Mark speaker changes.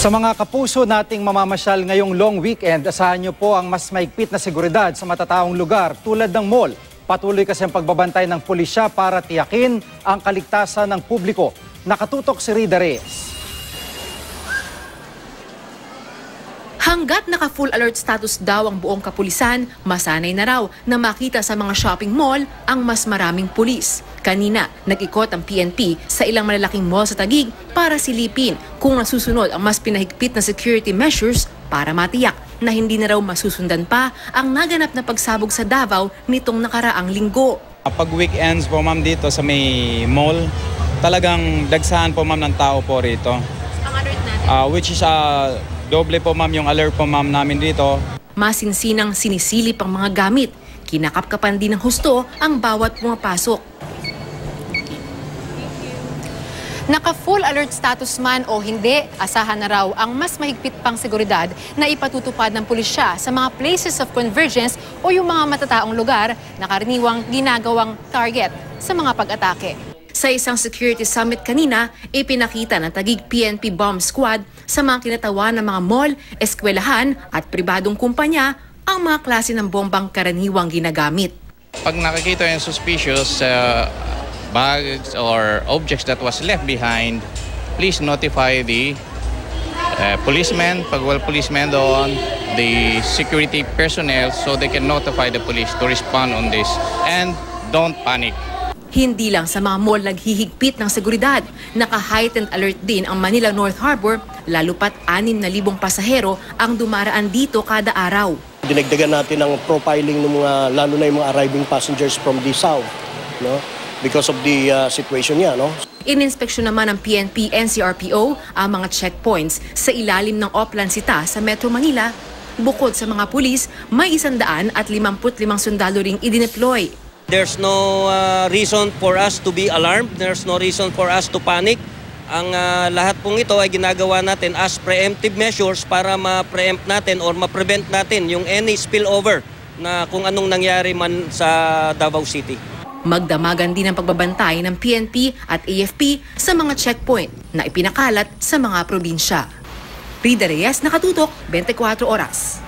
Speaker 1: Sa mga kapuso nating mamamasyal ngayong long weekend, asahan niyo po ang mas maigpit na seguridad sa matataong lugar tulad ng mall. Patuloy kasi ang pagbabantay ng pulisya para tiyakin ang kaligtasan ng publiko. Nakatutok si Rida Reyes.
Speaker 2: Hanggat naka-full alert status daw ang buong kapulisan, masanay na raw na makita sa mga shopping mall ang mas maraming pulis. Kanina, nag-ikot ang PNP sa ilang malalaking mall sa Taguig para silipin kung nasusunod ang mas pinahigpit na security measures para matiyak na hindi na raw masusundan pa ang naganap na pagsabog sa Davao nitong nakaraang linggo.
Speaker 3: Pag weekends po ma'am dito sa may mall, talagang dagsahan po ma'am ng tao po rito.
Speaker 2: Ang alert natin?
Speaker 3: Which is doble po ma'am yung alert po ma'am namin dito.
Speaker 2: Masinsinang sinisilip ang mga gamit. Kinakapkapan din ng husto ang bawat pumapasok. Naka-full alert status man o hindi, asahan na raw ang mas mahigpit pang seguridad na ipatutupad ng pulisya sa mga places of convergence o yung mga matataong lugar na karaniwang ginagawang target sa mga pag-atake. Sa isang security summit kanina, ipinakita ng Taguig PNP Bomb Squad sa mga kinatawan ng mga mall, eskwelahan at pribadong kumpanya ang mga klase ng bombang karaniwang ginagamit.
Speaker 4: Pag nakikita yung suspicious bags or objects that was left behind, please notify the policemen, pag well policemen doon, the security personnel so they can notify the police to respond on this. And don't panic.
Speaker 2: Hindi lang sa mga mall naghihigpit ng seguridad, naka-heightened alert din ang Manila North Harbor, lalo pat 6,000 pasahero ang dumaraan dito kada araw.
Speaker 5: Dinagdagan natin ang profiling ng mga, lalo na yung mga arriving passengers from the south, no? Because of the situation niya, no?
Speaker 2: Ininspeksyon naman ng PNP NCRPO ang mga checkpoints sa ilalim ng Oplan Sita sa Metro Manila. Bukod sa mga pulis, may 155 sundalo ring idineploy.
Speaker 6: There's no reason for us to be alarmed. There's no reason for us to panic. Ang lahat pong ito ay ginagawa natin as preemptive measures para ma-preempt natin or ma-prevent natin yung any spillover na kung anong nangyari man sa Davao City.
Speaker 2: Magdamagan din ang pagbabantay ng PNP at AFP sa mga checkpoint na ipinakalat sa mga probinsya. Rida Reyes, Nakatutok, 24 Oras.